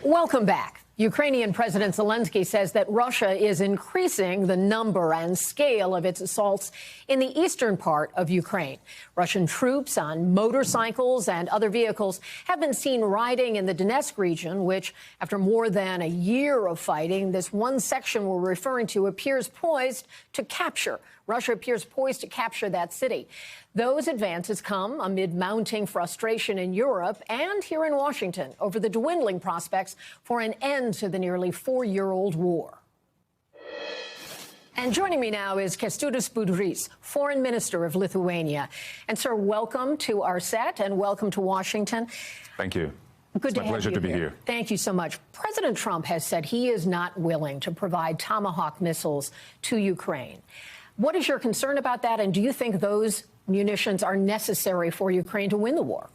Welcome back. Ukrainian President Zelensky says that Russia is increasing the number and scale of its assaults in the eastern part of Ukraine. Russian troops on motorcycles and other vehicles have been seen riding in the Donetsk region, which, after more than a year of fighting, this one section we're referring to appears poised to capture. Russia appears poised to capture that city. Those advances come amid mounting frustration in Europe and here in Washington over the dwindling prospects for an end to the nearly four-year-old war. And joining me now is Kęstutis Budrys, Foreign Minister of Lithuania. And, sir, welcome to our set and welcome to Washington. Thank you. Good to have you. It's my pleasure to be here. Thank you so much. President Trump has said he is not willing to provide Tomahawk missiles to Ukraine. What is your concern about that, and do you think those munitions are necessary for Ukraine to win the war?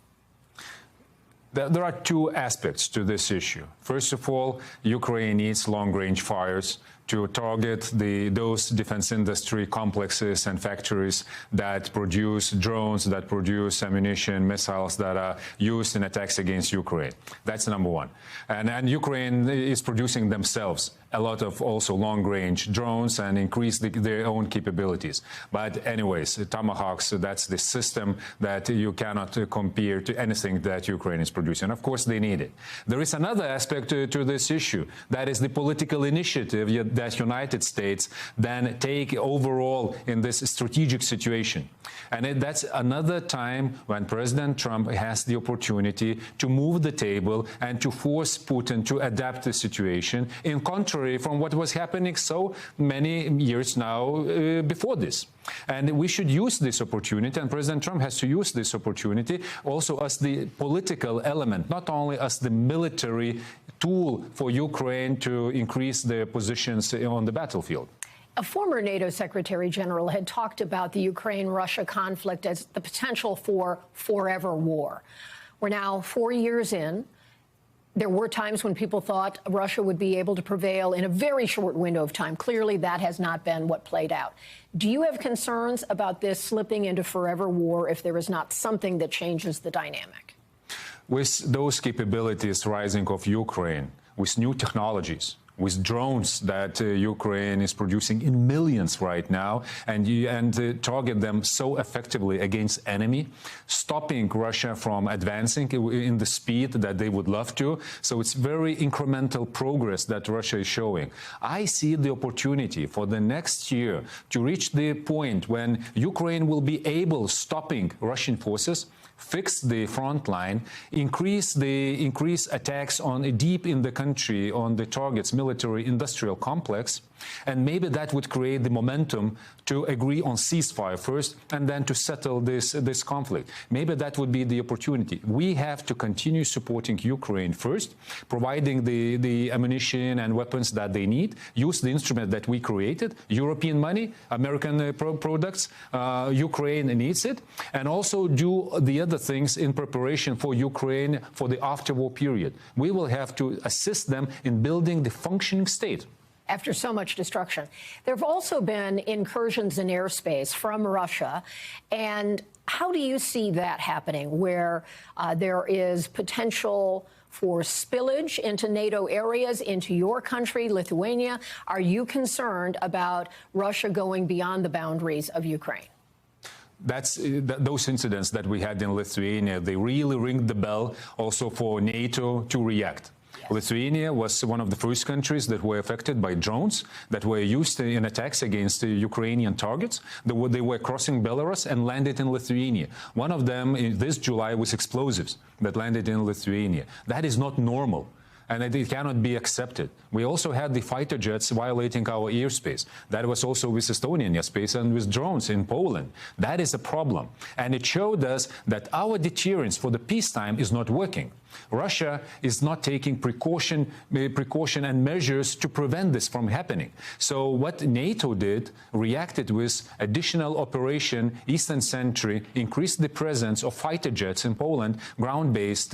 There are two aspects to this issue. First of all, Ukraine needs long-range fires to target those defense industry complexes and factories that produce drones, that produce ammunition, missiles that are used in attacks against Ukraine. That's number one. And Ukraine is producing themselves a lot of also long-range drones and increase their own capabilities. But anyways, Tomahawks, that's the system that you cannot compare to anything that Ukraine is producing. Of course, they need it. There is another aspect to this issue. That is the political initiative that United States then take overall in this strategic situation. And that's another time when President Trump has the opportunity to move the table and to force Putin to adapt the situation, in contrary from what was happening so many years now before this. And we should use this opportunity, and President Trump has to use this opportunity also as the political element, not only as the military tool for Ukraine to increase their positions on the battlefield. A former NATO Secretary General had talked about the Ukraine-Russia conflict as the potential for forever war. We're now 4 years in. There were times when people thought Russia would be able to prevail in a very short window of time. Clearly, that has not been what played out. Do you have concerns about this slipping into forever war if there is not something that changes the dynamic? With those capabilities rising of Ukraine, with new technologies, with drones that Ukraine is producing in millions right now, and target them so effectively against enemy, stopping Russia from advancing in the speed that they would love to. So it's very incremental progress that Russia is showing. I see the opportunity for the next year to reach the point when Ukraine will be able, stopping Russian forces, fix the front line, increase attacks on deep in the country on the targets, military industrial complex, and maybe that would create the momentum to agree on ceasefire first and then to settle this conflict. Maybe that would be the opportunity. We have to continue supporting Ukraine first, providing the ammunition and weapons that they need, use the instrument that we created, European money, American products, Ukraine needs it, and also do the other things in preparation for Ukraine for the after-war period. We will have to assist them in building the functioning state. After so much destruction. There have also been incursions in airspace from Russia. And how do you see that happening, where there is potential for spillage into NATO areas, into your country, Lithuania? Are you concerned about Russia going beyond the boundaries of Ukraine? Those incidents that we had in Lithuania, they really ring the bell also for NATO to react. Yes. Lithuania was one of the first countries that were affected by drones that were used in attacks against Ukrainian targets. They were crossing Belarus and landed in Lithuania. One of them this July was explosives that landed in Lithuania. That is not normal, and it cannot be accepted. We also had the fighter jets violating our airspace. That was also with Estonian airspace and with drones in Poland. That is a problem. And it showed us that our deterrence for the peacetime is not working. Russia is not taking precaution and measures to prevent this from happening. So what NATO did, reacted with additional operation Eastern Sentry, increased the presence of fighter jets in Poland, ground-based,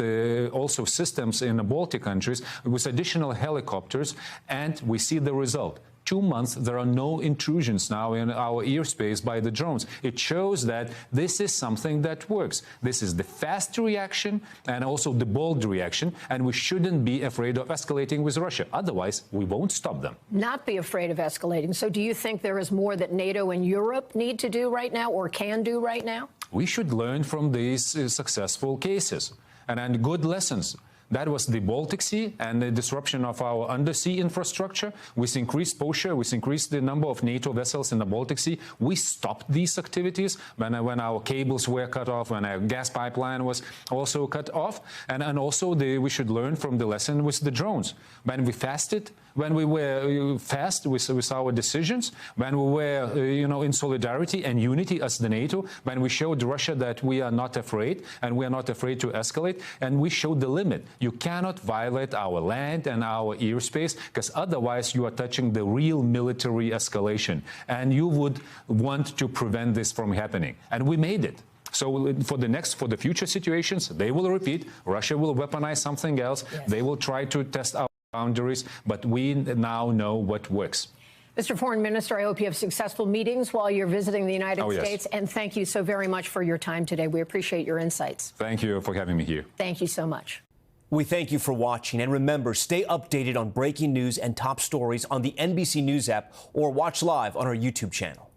also systems in the Baltic countries, with additional helicopters, and we see the result. 2 months, there are no intrusions now in our airspace by the drones. It shows that this is something that works. This is the fast reaction and also the bold reaction, and we shouldn't be afraid of escalating with Russia. Otherwise, we won't stop them. Not be afraid of escalating. So do you think there is more that NATO and Europe need to do right now or can do right now? We should learn from these successful cases and good lessons. That was the Baltic Sea and the disruption of our undersea infrastructure. With increased exposure, with increased the number of NATO vessels in the Baltic Sea, we stopped these activities when our cables were cut off, when our gas pipeline was also cut off. And also we should learn from the lesson with the drones. When we fasted, when we were fast with our decisions, when we were in solidarity and unity as the NATO, when we showed Russia that we are not afraid and we are not afraid to escalate, and we showed the limit. You cannot violate our land and our airspace, because otherwise you are touching the real military escalation, and you would want to prevent this from happening. And we made it. So for the future situations, they will repeat. Russia will weaponize something else. Yes. They will try to test our boundaries, but we now know what works. Mr. Foreign Minister, I hope you have successful meetings while you're visiting the United States. Yes. And thank you so very much for your time today. We appreciate your insights. Thank you for having me here. Thank you so much. We thank you for watching. And remember, stay updated on breaking news and top stories on the NBC News app or watch live on our YouTube channel.